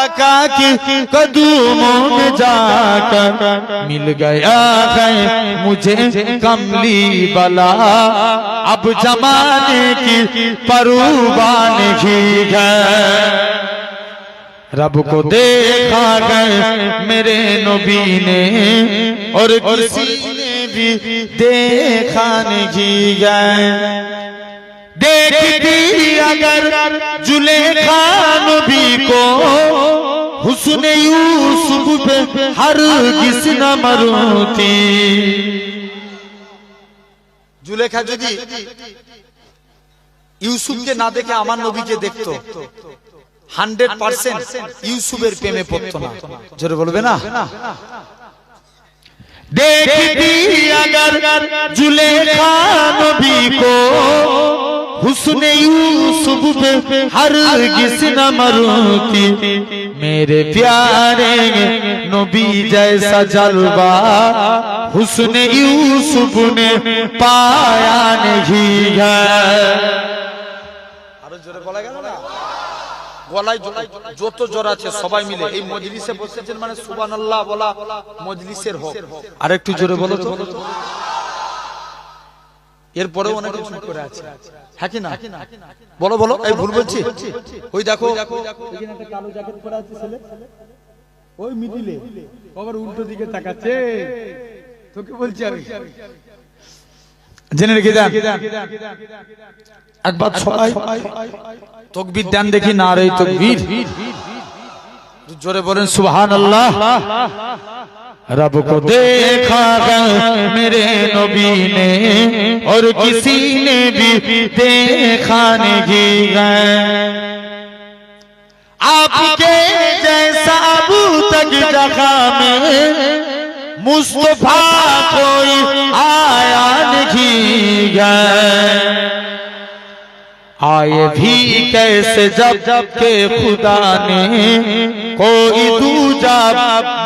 आका के कदमों में जाकर मिल गया है मुझे कमली बला। अब जमाने की परवाह नहीं है, रब को देखा है मेरे नबी ने और किसी ने भी देखा नहीं है। देखती अगर जुलेखा नबी को हुस्न यूसुफ पे हरगिज़ न मरती। जुलेखा यदि ইউসুফকে না দেখে আমার নবীকে দেখতো 100% ইউসুফের প্রেমে পড়তো না। জোরে বলবে না? देखती अगर जुलेखा नबी को हुस्न यूसुफ पे हरगिज़ न मरती। मेरे प्यारे नबी जैसा जलवा हुस्न यूसुफ ने पाया नहीं है। গলায় যত জ্বর আছে সবাই মিলে এই মজলিসে বসেছেন মানে সুবহানাল্লাহ বলা মজলিসের হক। আরেকটু জোরে বলো তো। এরপরেও অনেকে চুপ করে আছে, হ্যাঁ কি না? বলো বলো, এই ভুল বলছি? ওই দেখো এখানে একটা কালো জ্যাকেট পরে আছে ছেলে, ওই মিডিলে আবার উল্টো দিকে তাকাচ্ছে। তোকে বলছি আমি, জেনে রেখে যান। একবার সবাই তকবীর দেন দেখি, নারে তকবীর। जोरे बोलें सुभान अल्लाह। रब को देखा है मेरे नबी ने और किसी ने भी देखा नहीं है। आपके जैसा अबू तक जगह में मुस्तफा कोई आया नहीं है। आए भी कैसे जब के खुदा ने कोई दूजा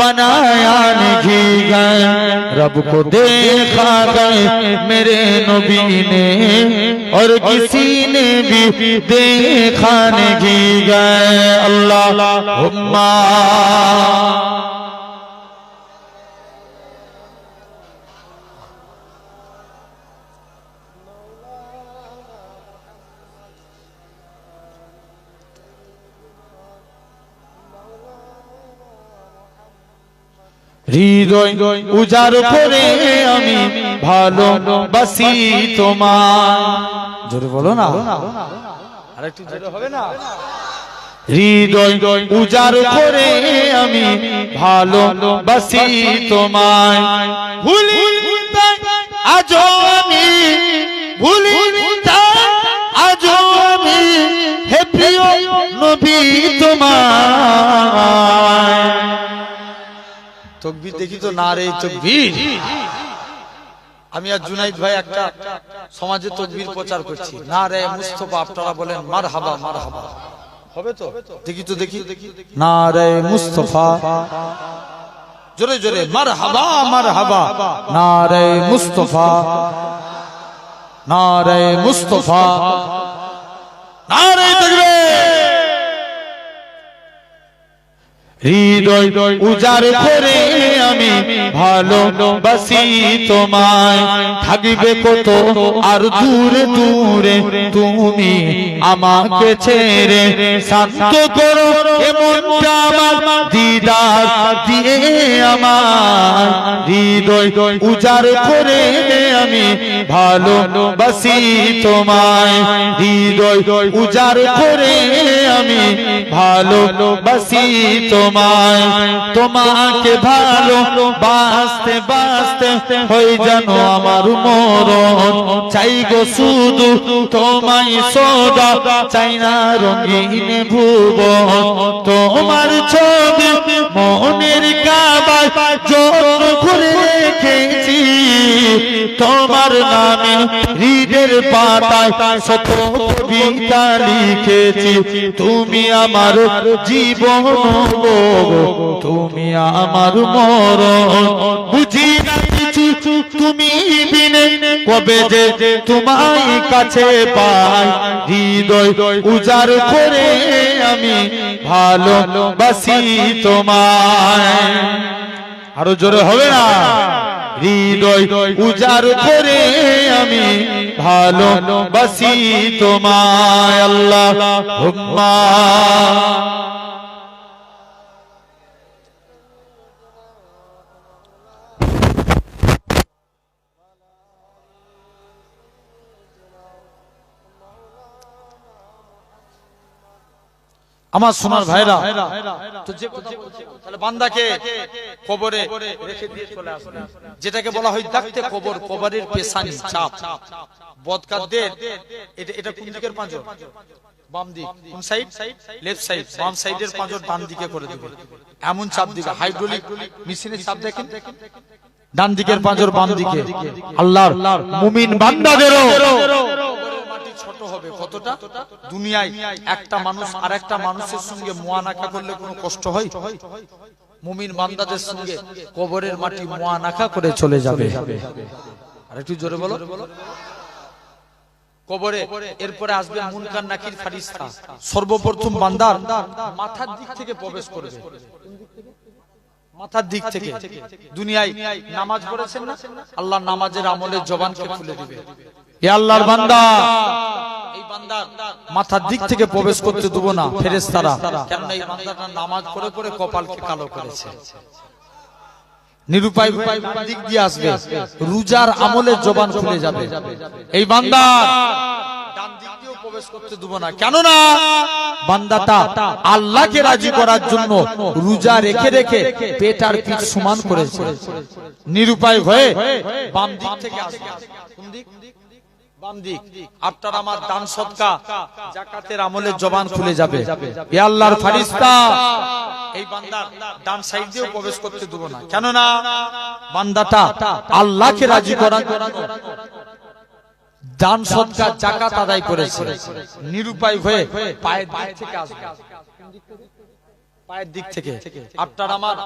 बनाया नहीं है। रब को देखा है मेरे नबी ने और किसी ने भी देखा नहीं है। अल्लाहुम्मा হৃদয় উজাড় করে আমি ভালোবাসি তোমায়। জোরে বলো না, আরেকটু জোরে হবে না? হৃদয় উজাড় করে আমি ভালোবাসি তোমায়। ভুলিনি আজও আমি, ভুলিনি আজও আমি, হে প্রিয় নবী তোমায়। তকবীর দেখি তো, নারে তকবীর। আমি আর জুনাইদ ভাই একটা সমাজে তকবীর প্রচার করছি, নারে মুস্তাফা। আপনারা বলেন মারহাবা মারহাবা, হবে তো? দেখি তো দেখি, নারে মুস্তাফা। জোরে জোরে মারহাবা মারহাবা, নারে মুস্তাফা, নারে মুস্তাফা, নারে তকবীর। হৃদয় উজাড় করে আমি ভালোবাসি তোমায়। থাকবে কত আর দূরে দূরে তুমি আমাকে ছেড়ে। শান্ত করো এমনটা আমার দিদার দিয়ে আমার। হৃদয় উজাড় করে আমি ভালোবাসি তোমায়। হৃদয় উজাড় করে আমি ভালোবাসি তোমায়। তোমাকে ভালোবাসতে বাসতে হয়ে জানো আমার মরণ। চাই গো শুধু তোমায় সদা, চাই না রঙিন ভুবন। তোমার ছবি মনের কাবায় যত্ন করে রেখেছি। তোমার নামে হৃদের পাতায় শত কবিতা লিখেছি। তুমি আমার জীবন, তুমি আমার মরণ। বুঝি না কিছু তুমি বিনে কবে যে তোমায় কাছে পাই হৃদয় উজাড় করে আমি ভালোবাসি তোমায় আরো জোরে হবে না হৃদয় উজাড় করে আমি ভালোবাসি তোমায় আল্লাহুম্মা আমার সোনার ভাইরা তো যে কথা বলছি তাহলে বান্দাকে কবরে রেখে দিয়ে চলে আসবে যেটাকে বলা হয় দেখতে কবর কবরের পেছানি চাপ বদকারদের এটা কোন দিকের পাঁজর বাম দিক কোন সাইড লেফট সাইড বাম সাইডের পাঁজর ডান দিকে করে দিবে এমন চাপ দিবে হাইড্রোলিক মেশিনের চাপ দেখেন ডান দিকের পাঁজর বাম দিকে আল্লাহর মুমিন বান্দাদেরও ছোট হবে কতটা দুনিয়ায় একটা মানুষ আরেকটা মানুষের সঙ্গে মুআনাকা করলে কোনো কষ্ট হয় মুমিন বান্দাদের সঙ্গে কবরের মাটি মুআনাকা করে চলে যাবে আর একটু জোরে বলো কবরে এরপরে আসবে মুনকার নাকির ফেরেশতা সর্বপ্রথম বান্দার মাথার দিক থেকে প্রবেশ করবে মাথার দিক থেকে দুনিয়ায় নামাজ পড়েছেন না আল্লাহ নামাজের আমলের জবানকে খুলে দিবে এ আল্লাহর বান্দা এই বান্দার মাথার দিক থেকে প্রবেশ করতে দেব না ফেরেশতারা কেন এই বান্দাটা নামাজ পড়ে পড়ে কপালকে কালো করেছে নিরুপায় দিক দিয়ে আসবে রোজার আমলের জবান খুলে যাবে এই বান্দা ডান দিক দিয়েও প্রবেশ করতে দেব না কেন না বান্দাটা আল্লাহকে রাজি করার জন্য রোজা রেখে রেখে পেট আর পিঠ সমান করেছে নিরুপায় হয়ে বাম দিক থেকে আসবে কোন দিক বাম দিক আপনার আমার দান সদকা যাকাতের আমলের জবান খুলে যাবে হে আল্লাহর ফেরেশতা এই বান্দার ডান সাইড দিয়েও প্রবেশ করতে দেব না কেন না বান্দাটা আল্লাহকে রাজি করার জন্য দান সদকা যাকাত আদায় করেছে নিরুপায় হয়ে পায়ের দিক থেকে আসবে পায়ের দিক থেকে আপনার আমার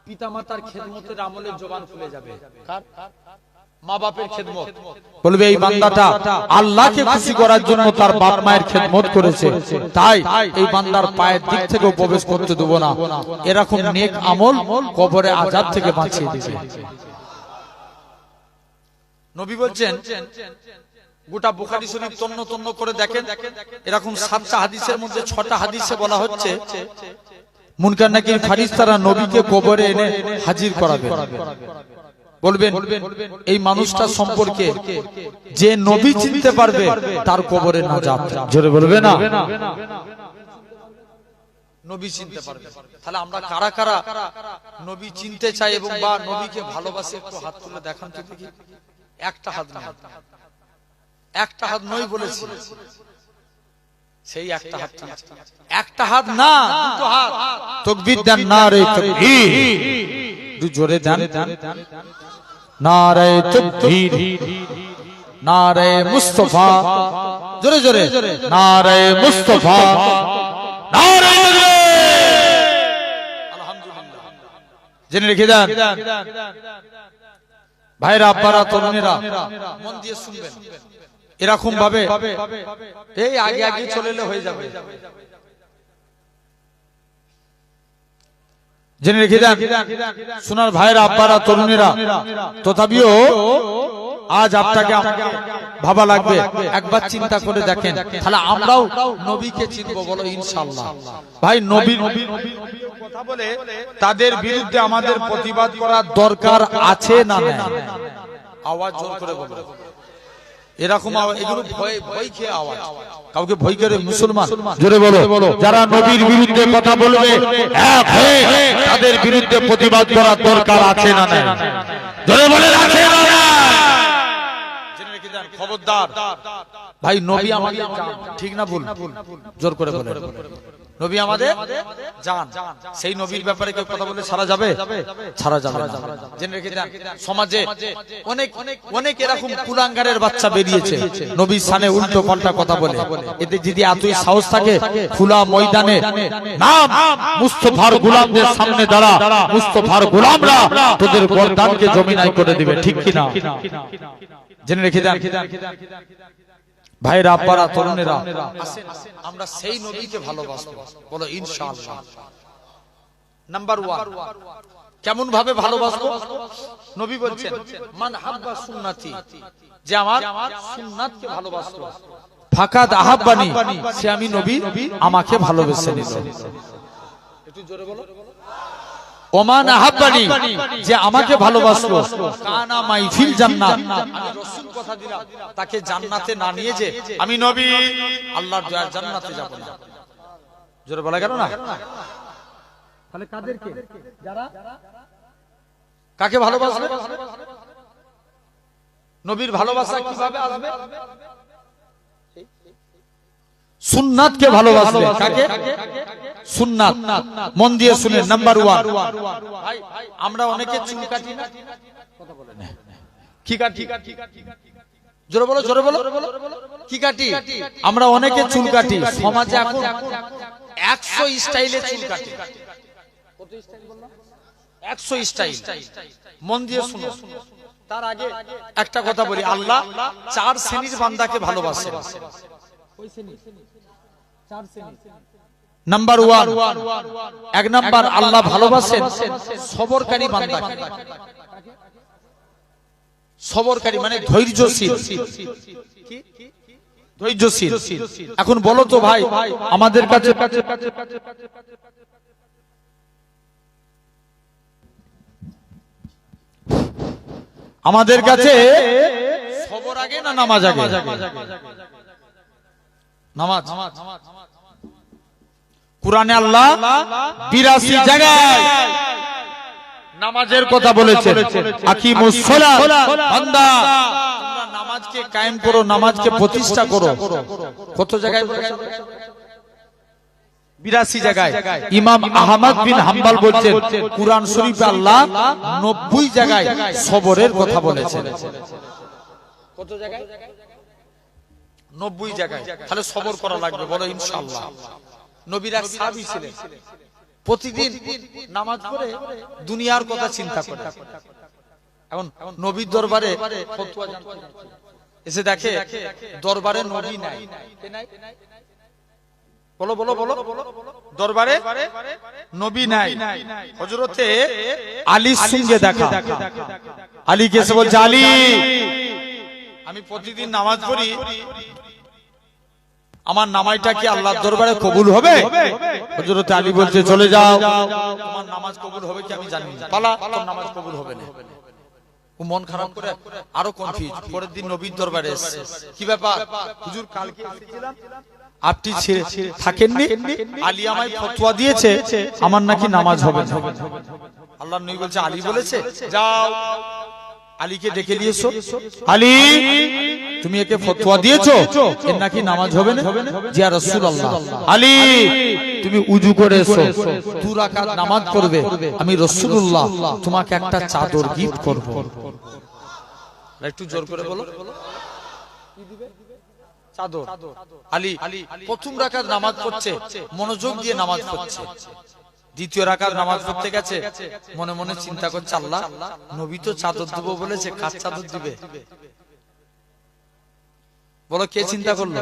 পিতামাতার খেদমতের আমলের জবান খুলে যাবে কার মা বাপের খেদমত বলবে এই বান্দাটা আল্লাহকে খুশি করার জন্য তার বাপ মায়ের খেদমত করেছে তাই এই বান্দার পায়ের দিক থেকেও প্রবেশ করতে দেব না এরকম নেক আমল কবরে আযাব থেকে বাঁচিয়ে দিবে নবী বলছেন গোটা বুখারী শরীফ তন্ন তন্ন করে দেখেন এরকম 7টা হাদিসের মধ্যে 6টা হাদিসে বলা হচ্ছে মুনকার নাকির ফেরেশতারা নবীকে কবরে এনে হাজির করাবে বলবেন এই মানুষটা সম্পর্কে যে নবী চিনতে পারবে তার কবরে নাজাত জোরে বলবে না নবী চিনতে পারবে তাহলে আমরা কারা কারা নবী চিনতে চাই এবং বা নবীকে ভালোবাসি একটু হাত তুলে দেখান তো দেখি একটা হাত না একটা হাত নই বলেছি সেই একটা হাত একটা হাত না দুটো হাত তাকবীর দেন নারে তাকবীর একটু জোরে দেন নারে তাকবীর নারে মুস্তাফা জোরে জোরে নারে মুস্তাফা নারে আলহামদুলিল্লাহ জেনে রেখে দেন ভাইরা আব্বারা তরুণেরা মন দিয়ে শুনবেন এরকম ভাবে এই আগে আগে চলে এলে হয়ে যাবে জেনে রেখে দেন সোনার ভাইরা আব্বারা তরুণেরা তথাপিও আজ আপনাকে ভাবা লাগবে একবার চিন্তা করে দেখেন তাহলে আমরাও নবীকে চিনবো বলো ইনশাআল্লাহ ভাই নবীর কথা বলে তাদের বিরুদ্ধে আমাদের প্রতিবাদ করার দরকার আছে না নাই আওয়াজ জোর করে বলো এরকম এগুলো ভয় ভয় খেয়ে আওয়াজ কাউকে ভয় করে মুসলমান জোরে বলো যারা নবীর বিরুদ্ধে কথা বলবে এক হয়ে তাদের বিরুদ্ধে প্রতিবাদ করার দরকার আছে না নাই জোরে বলে আছে না জেনে রেখে দেন খবরদার ভাই নবী আমাদের ঠিক না ভুল জোর করে বলে নবী আমাদের জান। সেই নবীর ব্যাপারে কেউ কথা বলে ছাড়া যাবে? ছাড়া যাবে না। জেনে রেখে দেন, সমাজে অনেক অনেক এরকম কুলাঙ্গারের বাচ্চা বেরিয়েছে, নবীর শানে উল্টো পাল্টা কথা বলে। এতে যদি এতই সাহস থাকে, খোলা ময়দানে নাম মুস্তাফার গোলামদের সামনে দাঁড়া, মুস্তাফার গোলামরা তোদের গর্দানকে জমিনাই করে দিবে, ঠিক কি না? জেনে রেখে দেন ভাইরা, আব্বারা, তরুণেরা, আসেন আমরা সেই নবীকে ভালোবাসবো, বলো ইনশাআল্লাহ। নাম্বার 1, কেমন ভাবে ভালোবাসবো? নবী বলছেন মান হাব্বা সুন্নতি, যে আমার সুন্নাতকে ভালোবাসলো, ফাকাদ আহাব্বানি, সে আমি নবী আমাকে ভালোবেসে নিল। একটু জোরে বলো। ওমান আহাব্বানি, যে আমাকে ভালোবাসলো, কানা মাই ফিল জান্নাত, আমি রাসূল কথা দিলাম, তাকে জান্নাতে না নিয়ে যে আমি নবী আল্লাহর দয়ার জান্নাতে যাব না। জোরে বলা গেল না? তাহলে কাদেরকে? যারা কাকে ভালোবাসবে? নবীর ভালোবাসা কিভাবে আসবে? সুন্নাতকে ভালোবাসবে। কাকে? সুন্নাত। মন দিয়ে শুনে। নাম্বার 1, ভাই আমরা অনেকে চুল কাটি না, কথা বলেন কি কাটি? জোরে বলো, জোরে বলো, কি কাটি? আমরা অনেকে চুল কাটি। সমাজে এখন 100 স্টাইলে চুল কাটি। কত স্টাইল বললাম? 100 স্টাইল। মন দিয়ে শুনো। তার আগে একটা কথা বলি, আল্লাহ 4 শ্রেণীর বান্দাকে ভালোবাসে। কই শ্রেণী? 4 শ্রেণী। নাম্বার 1, 1 নাম্বার আল্লাহ ভালোবাসেন সবরকারী বান্দাকে। সবরকারী মানে ধৈর্যশীল। কি? ধৈর্যশীল। এখন বলো তো ভাই, আমাদের কাছে সবর আগে না নামাজ আগে? নামাজ। কুরআনে আল্লাহ 82 জায়গায় নামাজের কথা বলেছেন। আকিমুস সালাত, বান্দা তোমরা নামাজকে কায়েম করো, নামাজকে প্রতিষ্ঠা করো। কত জায়গায় বলেছেন? 82 জায়গায়। ইমাম আহমদ বিন হাম্বল বলছেন কুরআন শরীফে আল্লাহ 90 জায়গায় সবরের কথা বলেছেন। কত জায়গায়? 90 জায়গায়। তাহলে সবর করা লাগবে, বলো ইনশাআল্লাহ। নবীর এক সাহাবী ছিলেন, প্রতিদিন নামাজ পড়ে দুনিয়ার কথা চিন্তা করে। এখন নবীর দরবারে ফতোয়া জানতে এসে দেখে দরবারে নবী নাই। কে নাই? বলো বলো বলো। দরবারে নবী নাই। হযরতে আলীর সঙ্গে দেখা। আলী কে এসে বলছে, আলী আমি প্রতিদিন নামাজ পড়ি, আমার নামাজটা কি আল্লাহর দরবারে কবুল হবে? হযরত আলী বলছে, চলে যাও, তোমার নামাজ কবুল হবে কি আমি জানি না, পালা, তোর নামাজ কবুল হবে না। ও মন খারাপ করে আরো কনফিউজ। পরের দিন নবীর দরবারে এসেছে, কি ব্যাপার হুজুর, কালকে এসেছিলাম আপনি থাকেননি, আলী আমায় ফতোয়া দিয়েছে আমার নাকি নামাজ হবে না। আল্লাহর নবী বলছে, আলী বলেছে, যাও আলীকে ডেকে নিয়ে এসো। আলী তুমি একে ফতোয়া দিয়েছো এর নাকি নামাজ হবে না? জি ইয়া রাসূলুল্লাহ। আলী তুমি উযু করে এসো, 2 রাকাত নামাজ পড়বে, আমি রাসূলুল্লাহ তোমাকে একটা চাদর গিফট করব। একটু জোর করে বলো, কি দিবে? চাদর। আলী প্রথম রাকাত নামাজ পড়ছে, মনোযোগ দিয়ে নামাজ পড়ছে। দ্বিতীয় রাকাত নামাজ পড়তে গেছে, মনে মনে চিন্তা করছে, আল্লাহ নবী তো চাদর দেব বলেছে, কার চাদর দিবে? বলো কে চিন্তা করলো?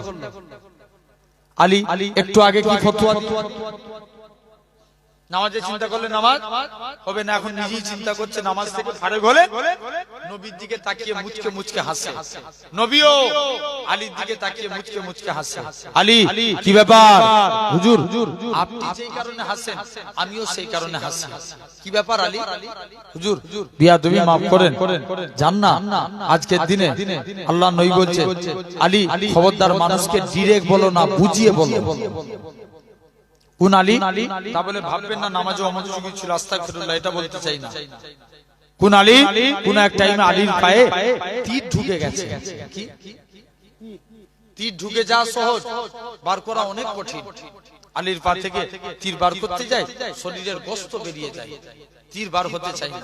আলী। একটু আগে কি ফতোয়া নামাজে চিন্তা করলে নামাজ হবে না, এখন নিজেই চিন্তা করছে। নামাজ থেকে ফারেক হলে নবীর দিকে তাকিয়ে মুচকে মুচকে হাসে। নবীও আলীর দিকে তাকিয়ে মুচকে মুচকে হাসে। আলী কি ব্যাপার হুজুর, আপনি যেই কারণে হাসেন আমিও সেই কারণে হাসি। কি ব্যাপার আলী? হুজুর বিয়া তুমি maaf করেন, জান না আজকের দিনে আল্লাহ নবী বলছে, আলী খবরদার মানুষকে ডাইরেক্ট বলো না, বুঝিয়ে বলো। কোন আলী? তা বলে ভাববেন না নামাজে অমনোযোগী ছিল, আস্তাগফিরুল্লাহ, এটা বলতে চাই না। কোন আলী? কোন এক টাইমে আলীর পায়ে তীর ঢুকে গেছে। কি তীর ঢুকে যাওয়া সহজ, বার করা অনেক কঠিন। আলীর পা থেকে তীর বার করতে যায়, শরীরের গোশত বেরিয়ে যায়, তীর বার হতে চায় না।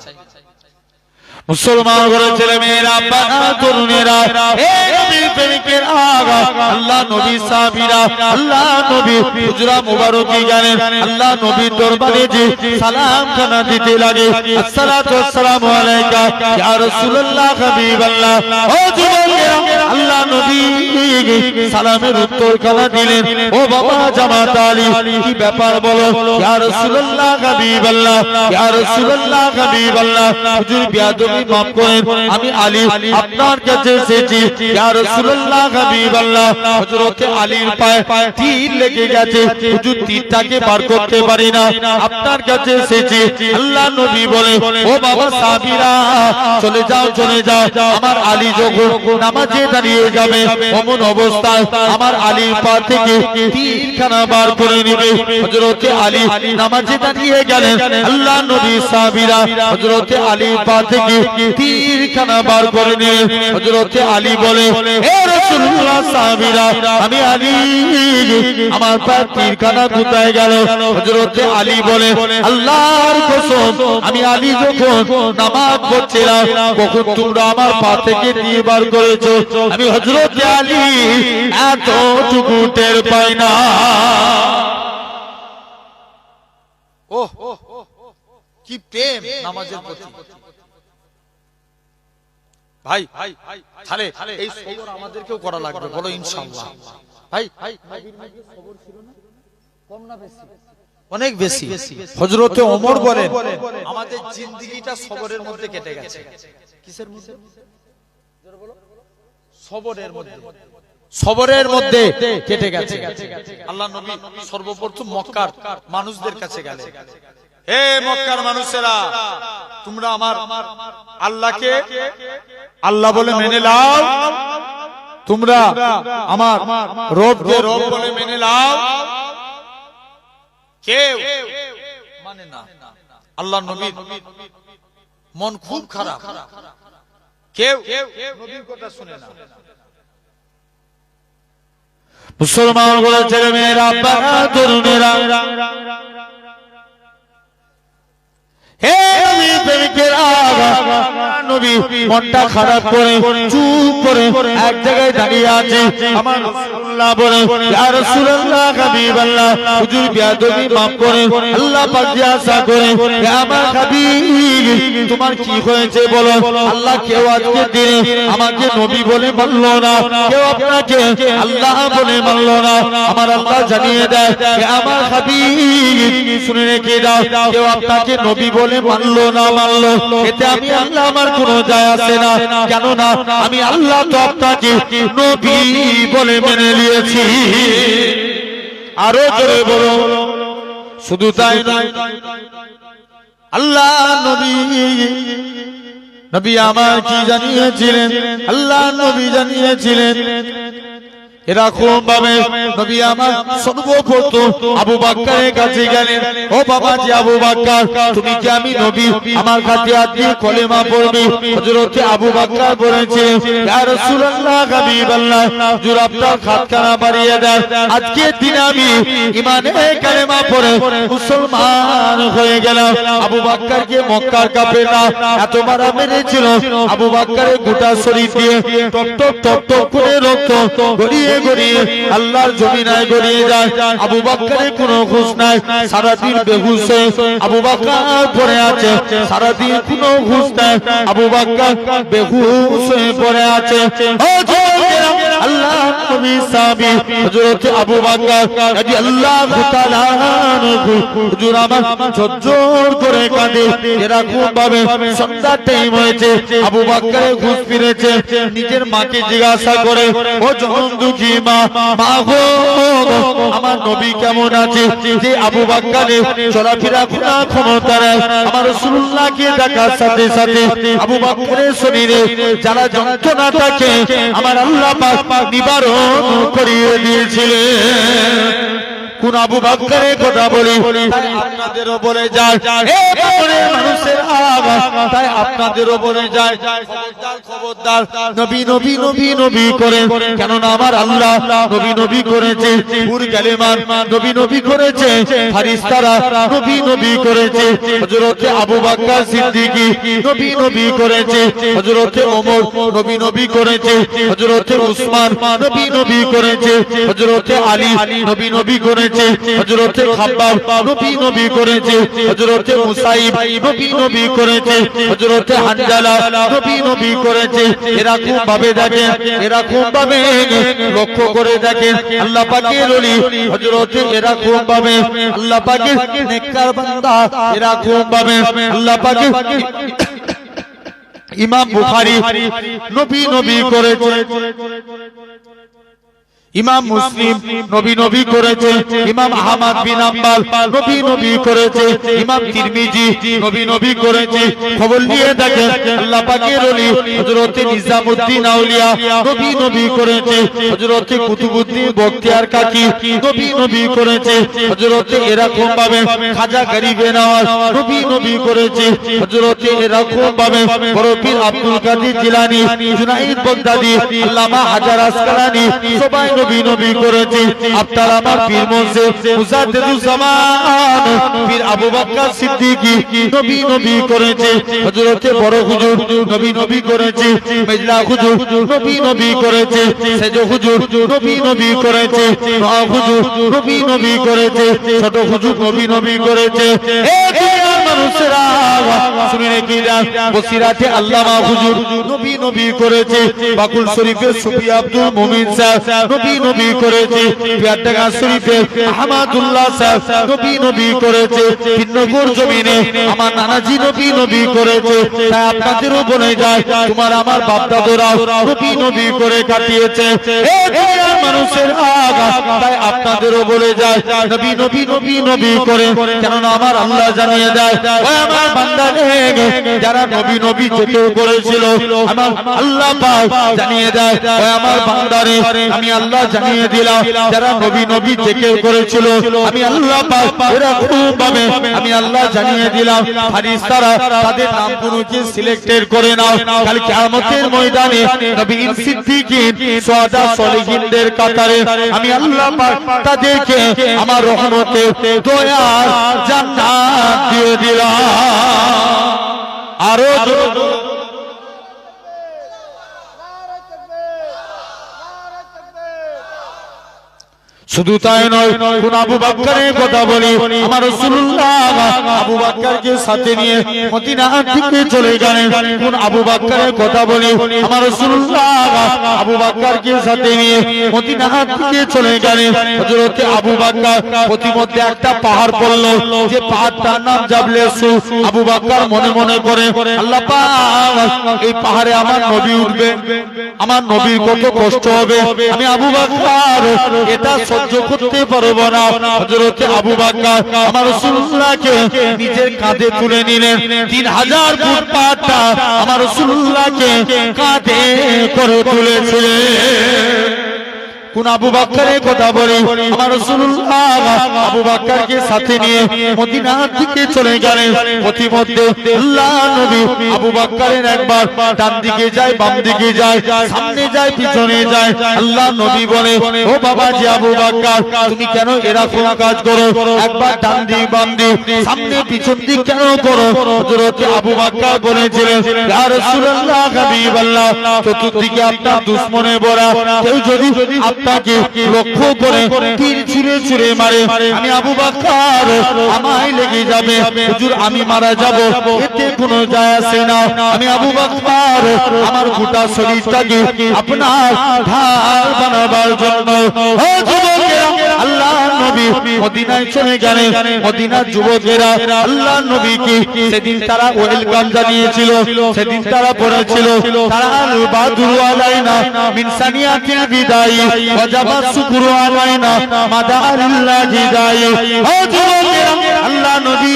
মুসলমান ঘরের ছেলে মেয়েরা, বাবা তরুণেরা, হে নবীর প্রেমিকের আগা, আল্লাহ নবী সাহাবীরা, আল্লাহ নবী হুজরা মুবারকি গেলেন, আল্লাহ নবীর দরবারে যে সালাম খানা দিতে লাগে, আসসালাতু ওয়াসসালামু আলাইকা ইয়া রাসূলুল্লাহ হাবিবাল্লাহ। ও যুবকেরা, আল্লাহ নবী সালামের উত্তর খানা দিলেন। ও বাবা জামাত আলী, কি ব্যাপার বলো? ইয়া রাসূলুল্লাহ হাবিবাল্লাহ, ইয়া রাসূলুল্লাহ হাবিবাল্লাহ, হুজুর বিয়াদবি মাফ করেন, আমি আলী আপনার কাছে এসেছি। ইয়া রাসূলুল্লাহ হাবিবাল্লাহ, হযরত আলীর পায়ে তীর লেগে গেছে, হুজুর তীরটাকে বার করতে পারি না, আপনার কাছে এসেছি। আল্লাহ নবী বলে, ও বাবা সাহাবীরা, চলে যাও চলে যাও, আমার আলী যখন নামাজে দাঁড়িয়ে যাবে এমন অবস্থায় আমার আলীর পা থেকে তীরখানা বার করে নেবে। হযরত আলী নামাজে দাঁড়িয়ে গেলেন, আল্লাহ নবী সাহাবীরা হযরত আলীর পা থেকে তীরখানা বার করে নিলেন। হযরত আলী বলে, হে রাসূলুল্লাহ সাহাবীরা, আমি আলী, আমার পা তীরখানা কোথায় গেল? হযরত আলী বলে, আল্লাহর কসম, আমি আলী যখন নামাজ পড়ছিলাম তখন তোমরা আমার পা থেকে তীর বার করেছো, আমি হযরত আলী এতটুকু টের পাই না। ও কি প্রেম নামাজের প্রতি। ভাই তাহলে এই সবর আমাদেরকেও করা লাগবে, বলো ইনশাআল্লাহ। ভাই সবর ছিল না কম না বেশি? অনেক বেশি। হযরতে ওমর বলেন, আমাদের জিন্দেগিটা সবরের মধ্যে কেটে গেছে। কিসের মধ্যে? সবরের মধ্যে, সবরের মধ্যে কেটে গেছে। আল্লাহ নবী সর্বপ্রথম মক্কার মানুষদের কাছে গেলেন, হে মক্কার মানুষেরা, তোমরা আমার আল্লাহকে আল্লাহ বলে মেনে নাও, তোমরা আমার রবকে রব বলে মেনে নাও। কেউ মানে না। আল্লাহ নবীর মন খুব খারাপ, কেউ নবীর কথা শুনে না। মুসলমান ঘরের ছেলে মেয়েরা, বাবা তরুণেরা, হে নবী প্রেমিকের আগা, নবী মনটা খারাপ করে চুপ করে এক জায়গায় দাঁড়িয়ে আছে। আমার রাসূলুল্লাহ বলে, ইয়া রাসূলুল্লাহ হাবিবাল্লাহ, হুজুর বিয়াদবি মাফ করে, আল্লাহ পাক জিজ্ঞাসা করে, হে আমার হাবিব, তোমার কি হয়েছে বলো? আল্লাহ কেউ আজকে দিনে আমাকে নবী বলে মানল না, কেউ আপনাকে আল্লাহ বলে মানল না। আমার আল্লাহ জানিয়ে দেয়, হে আমার হাবিব, শুনে রেখে দাও, কেউ আপনাকে নবী বলে মানলো না মানলো, এতে আমি আল্লাহ আমার কোনো যায় আসে না, কেননা আমি আল্লাহ তো আপনাকে নবী বলে মেনে নিয়েছি। আরো জোরে বলো। শুধু তাই নয়, আল্লাহ নবী আমার কি জানিয়েছিলেন? আল্লাহ নবী জানিয়েছিলেন এরকম ভাবে নবী আমার সর্বপ্রথম আবু বকরের কাছে গেলেন, ও বাবা জি আবু বকর, তুমি কি আমি নবী আমার কাছে আজকে কলেমা পড়বে? হযরত আবু বকর বলেছিলেন, ইয়া রাসূলুল্লাহ হাবিবাল্লাহ, হুজুর আপনার হাতখানা বাড়িয়ে দেন, আজকে দিন আমি ঈমানে কলেমা পড়ে মুসলমান হয়ে গেলাম। আবু বকরকে মক্কার কাফেররা এত মারা মেরেছিল, আবু বকরের গোটা শরীর দিয়ে টপ টপ টপ টপ করে রক্ত গড়িয়ে গড়িয়ে আল্লাহর জমিনায় গড়িয়ে যায়। আবু বকরের কোনো হুঁশ নাই, সারাদিন বেহুশ হয়ে আবু বকর পড়ে আছে, সারাদিন কোনো হুঁশ নাই, আবু বকর বেহুশ হয়ে পড়ে আছে। ও যুবকেরা, আল্লাহ নবী সাহাবী হযরত আবু বকর রাদিয়াল্লাহু তাআলা আনহু, হুজুর আমার ঝরঝর করে কাঁদে। এরকম ভাবে সন্ধ্যার টাইম হয়েছে, আবু বকরের হুঁশ ফিরেছে, নিজের মাকে জিজ্ঞাসা করে, ও জনম দুঃখী মা, মা গো, আমার নবী কেমন আছে? যে আবু বকরের চলাফেরা কোনো ক্ষমতা নেই। আমার রাসূলুল্লাহকে দেখার সাথে সাথে আবু বকরের শরীরে যারা যন্ত্রণা থাকে আমার আল্লাহ পাক নিবারণ করিয়ে দিয়েছিলেন। কোন আবু বকরের কথা বলি তাই আপনাদেরও বলে যায় এ বকরের মানুষের আগা তাই আপনাদেরও বলে যায় খবরদার খবরদার নবী নবী নবী নবী করেন কেননা আমার আল্লাহ নবী নবী করেছে পুর কালেমান নবী নবী করেছে ফারিস্তারা নবী নবী করেছে হযরত আবু বকর সিদ্দিকী নবী নবী করেছে হযরত ওমর নবী নবী করেছে হযরত উসমান নবী নবী করেছে হযরত আলী নবী নবী করেছে হযরত খাব্বাব নবী নবী করেছে হযরত মুসাইব নবী নবী করেছে হযরত হানজালা নবী নবী করেছে এরকম ভাবে দেখেন এরকম ভাবে লক্ষ্য করে দেখেন আল্লাহ পাকের ওলি হযরত এরকম ভাবে আল্লাহ পাকের নেককার বান্দা এরকম ভাবে আল্লাহ পাকের ইমাম বুখারী নবী নবী করেছে ইমাম মুসলিম নবী নবী করেছে ইমাম আহমদ বিন হাম্বল নবী নবী করেছে ইমাম তিরমিজি নবী নবী করেছে খবর নিয়ে দেখেন আল্লাহ পাকের ওলি হযরত নিজামউদ্দিন আউলিয়া নবী নবী করেছে হযরত কুতুবউদ্দিন বখতিয়ার কাকি নবী নবী করেছে হযরত এরকম ভাবে খাজা গরিবে নওয়াজ নবী নবী করেছে হযরত এরকম ভাবে বড় পীর আব্দুল কাদের জিলানী জুনাইদ বাগদাদি আল্লামা হাজার আসকালানী সবাই নবী নবী করেছে আপনার আমার পীর মুর্শিদ মুজাদ্দিদুজ জামান পীর আবু বকর সিদ্দিকী নবী নবী করেছে হযরত বড় হুজুর নবী নবী করেছে মেজলা হুজুর নবী নবী করেছে সেজ হুজুর নবী নবী করেছে নওয়াব হুজুর নবী নবী করেছে ছোট হুজুর নবী নবী করেছে এ দুনিয়ার মানুষেরা শুনে কি জান বসিরাতে আল্লামা হুজুর নবী নবী করেছে বাকুল শরীফের সুফি আব্দুল মুমিন সাহেব নবী নবী করেছে পিয়ারডাঙ্গা শরীফের আহমদুল্লাহ সাহেব নবী নবী করেছে বিন্নগর জমিনে আমার নানাজি নবী নবী করেছে তাই আপনাদেরও বলে যায় তোমার আমার বাপ দাদুরাও নবী নবী করে কাটিয়েছে এ দুনিয়ার মানুষের আগা তাই আপনাদেরও বলে যায় নবী নবী নবী নবী করে কেননা আমার আল্লাহ জানিয়ে দেয় ওই আমার বান্দারে যারা নবী নবী যেতেও করেছিল আমার আল্লাহ পাক জানিয়ে দেয় ওই আমার বান্দারে আমি আল্লাহ জানিয়ে দিলাম যারা নবী নবী যেকেও করেছিল আমি আল্লাহ পাক এরকম ভাবে আমি আল্লাহ জানিয়ে দিলাম ফারিস্তারা তাদের নামগুলোকে সিলেক্টেড করে নাও কাল কিয়ামতের ময়দানে নবীন সিদ্দিকীন শুহাদা সলিহিনদের কাতারে আমি আল্লাহ পাক তাদেরকে আমার রহমতে দয়ার জান্নাত দিয়ে দিলাম আরো শুধু তাই নয় কোন আবু বকরের কথা বলি আমার রাসূলুল্লাহ আবু বকরকে সাথে নিয়ে মদিনা থেকে চলে গেলেন কোন আবু বকরের কথা বলি আমার রাসূলুল্লাহ আবু বকরকে সাথে নিয়ে মদিনা থেকে চলে গেলেন হযরত আবু বকর প্রতিমধ্যে একটা পাহাড় পড়ল যে পাহাড়টার নাম জাবলে সু আবু বকর মনে মনে করে আল্লাহ পাক এই পাহাড়ে আমার নবী উঠবে আমার নবীর কত কষ্ট হবে আমি আবু বকর এটা সহ্য করতে পারবো না হযরত আবু বকর আমার রাসূলুল্লাহকে নিজের কাঁধে তুলে নিলেন 3000 ফুট পাহাড়টা আমার রাসূলুল্লাহকে কাঁধে করে তুলেছিলেন কোন আবু বকরের কথা বলি আমার রাসূলুল্লাহ আবু বকরকে সাথে নিয়ে মদিনা থেকে চলে গেলেন প্রতিমধ্যে আল্লাহ নবী আবু বকরের একবার ডান দিকে যায় বাম দিকে যায় সামনে যায় পিছনে যায় আল্লাহ নবী বলে ও বাবাজি আবু বকর তুমি কেন এরকম কাজ করো একবার ডান দিক বাম দিক সামনে পিছন দিক কেন করো হযরত আবু বকর বলেছিলেন ইয়া রাসূলুল্লাহ হাবিবাল্লাহ চতুর্দিকে আপনার দুশমনে ভরা কেউ যদি আপনাকে লক্ষ্য করে তীর ছুঁড়ে ছুঁড়ে মারে আমি আবু বকর আমায় লেগে যাবে হুজুর আমি মারা যাব এতে কোনো যায় আসে না আমি আবু বকর আমার গোটা শরীরটাকে আপনার ঢাল বানাবার জন্য ও যুবকেরা আল্লাহ নবী মদিনায় চলে গেলেন মদিনার যুবকেরা আল্লাহ নবীকে সেদিন তারা ওয়েলকাম জানিয়েছিল সেদিন তারা পড়েছিল তারা আল বাদরু আলাইনা মিন সানিয়াতিল বিদাই ওয়াজাবা শুকরু আলাইনা মাদারিল্লাহি দাই ও যুবকেরা আল্লাহ নবী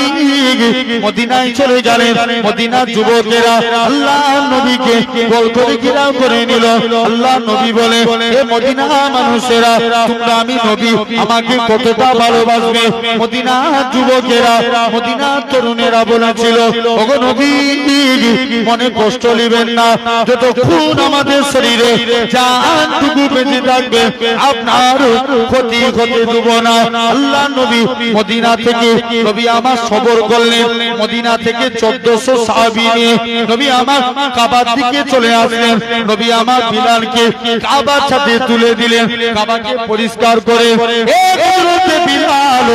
মদিনায় চলে গেলেন। মদিনার যুবকেরা আল্লাহ নবীকে গোল করে ঘেরাও করে নিল। আল্লাহ নবী বলে, হে মদিনা মানুষেরা, তোমরা আমি নবী আমাকে কতটা ভালোবাসবে। মদিনার যুবকেরা, মদিনার তরুণেরা বলেছিল, ওগো নবী মনে কষ্ট নেবেন না, যতক্ষণ আমাদের শরীরে জানটুকু বেঁচে থাকবে আপনার ক্ষতি হতে দেব না। আল্লাহ নবী মদিনা থেকে নবী আমার সবর করলেন। মদিনা থেকে 1400 সাহাবী নিয়ে নবী আমার কাবার দিকে চলে আসলেন। নবী আমার বিলালকে কাবার সাথে তুলে দিলেন, কাবাকে পরিষ্কার করে, এ হযরত বিলাল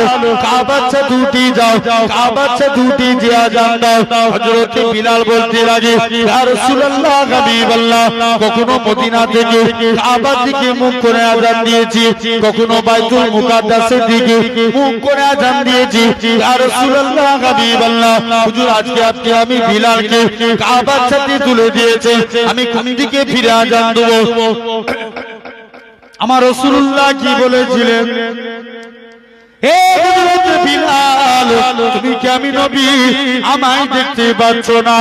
কাবার সাথে উঠে যাও, কাবার সাথে উঠে যে আযান দাও। হযরত বিলাল বলতে লাগে, ইয়া রাসূলুল্লাহ হাবিবাল্লাহ, কখনো মদিনা থেকে কাবার দিকে মুখ করে আযান দিয়েছি, কখনো বাইতুল মুকাদ্দাসের দিকে মুখ করে আযান দিয়েছি। ইয়া রাসূলুল্লাহ হাবিবাল্লাহ, হুজুর আজকে আমি বিলালকে কাবার সাথে তুলে দিয়েছে, আমি কোন দিকে ফিরে আযান দেব? আমার রাসূলুল্লাহ কি বলেছিলেন? হে হযরত বিলাল, তুমি কি আমি নবী আমায় দেখতে পাচ্ছ না?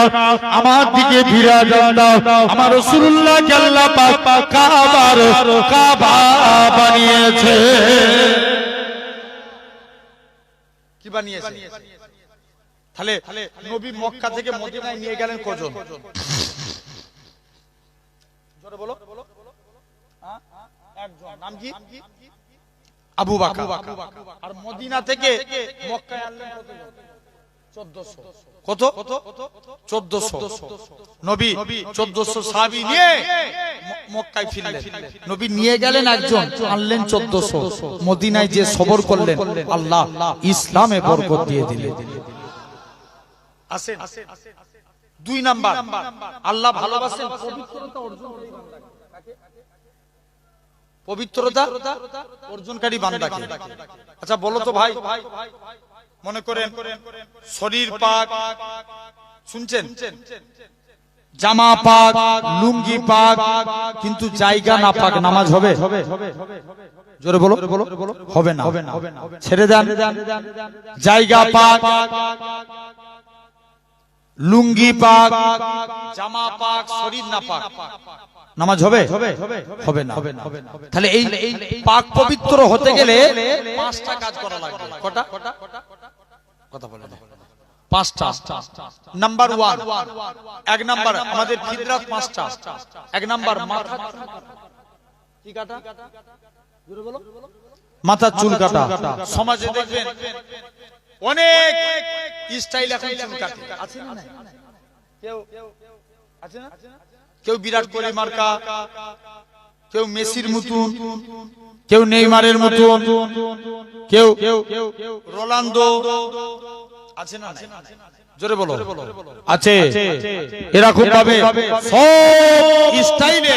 আমার দিকে ফিরে আযান দাও। আমার রাসূলুল্লাহকে আল্লাহ পাক কাবা বানিয়েছে। কি বানিয়েছে? তাহলে নবী মক্কা থেকে মদিনায় নিয়ে গেলেন কজন? জোরে বলো। একজন। নাম কি? আবু বকর। আর মদিনা থেকে মক্কায় আনলেন কতজন? 1400। কত? 1400। নবী 1400 সাহাবী নিয়ে মক্কায় ফিরলেন। নবী নিয়ে গেলেন একজন, আনলেন 1400। মদিনায় যে সবর করলেন, আল্লাহ ইসলামে বরকত দিয়ে দিলেন। আসেন 2 নাম্বার, আল্লাহ ভালোবাসেন পবিত্রতা অর্জন করে বান্দাকে। পবিত্রতা অর্জনকারী বান্দাকে। আচ্ছা বলো তো ভাই, মনে করেন শরীর পাক, শুনছেন, জামা পাক, লুঙ্গি পাক, কিন্তু জায়গা না পাক, নামাজ হবে? জোরে বলো। হবে না। ছেড়ে দেন। জায়গা পাক, লুঙ্গি পাক, জামা পাক, শরীর না পাক, নামাজ হবে? হবে না। তাহলে এই পাক পবিত্র হতে গেলে 5টা কাজ করা লাগবে। কটা? কথা বলে না। 5টা। নাম্বার 1, 1 নাম্বার আমাদের ফিতরাত 5টা। 1 নাম্বার মাথা কি কাটা? জোরে বলো। মাথার চুল কাটা। সমাজে দেখবেন অনেক স্টাইল এখন চুল কাটে, আছে না? কেউ আছে না? কেউ বিরাট কোহলি মার্কা, কেউ মেসির মতন, কেউ নেইমারের মতন, কেউ রোনালদো, আছে না? জোরে বলো। আছে। এরকম ভাবে সব স্টাইলে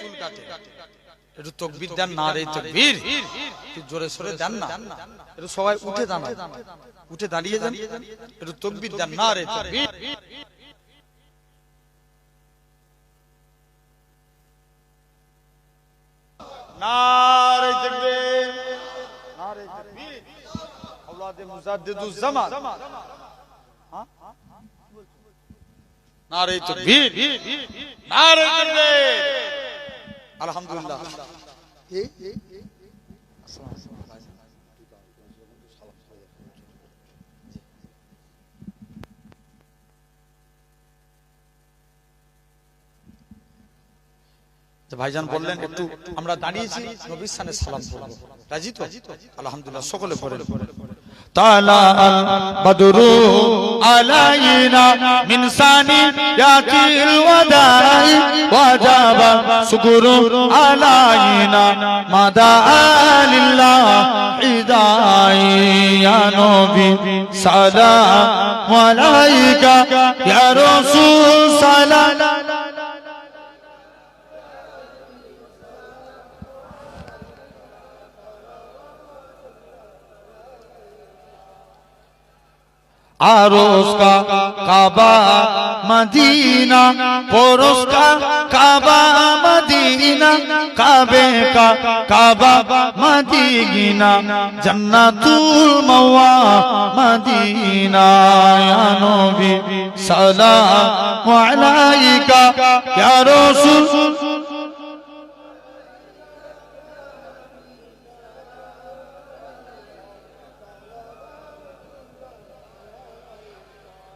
চুল কাটে। একটু তাকবীর দেন, নারে তাকবীর। জোরে সরে দেন না, একটু সবাই উঠে দাঁড়ান, উঠে দাঁড়িয়ে যান, একটু তাকবীর দেন, নারে তাকবীর। নারে তাকবীর, নারে তাকবীর। আওলাদে মুজাদ্দিদুজ জামান, নারে তাকবীর, নারে তাকবীর। আলহামদুলিল্লাহ। ভাইজান বললেন একটু আমরা দাঁড়িয়েছি, নবীর সানে সালাম করব। রাজি তো? আলহামদুলিল্লাহ, সকলে পড়েন। তালা আল বদরু আলাইনা মিন সানিয়াতিল ওয়াদাই ওয়াজাবা শুকরু আলাইনা মাদা লিল্লাহ ইদাই ইয়া নবী সালাম আলাইকা ইয়া রাসূল সালাম। आरोस का काबा मदीना, परोस का काबा मदीना। মদিনা কাবে কা কাবা মদিনা জান্নাতুল মাওয়া মদিনা ইয়া নবী সালামু আলাইকা ইয়া রাসূল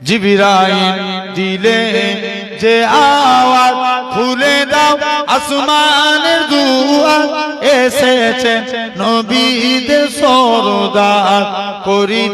জিবরাইল দিলে যে আওয়াজ খুলে দাও আসমানের দুয়ার এসেছে নবীদের সরদার করি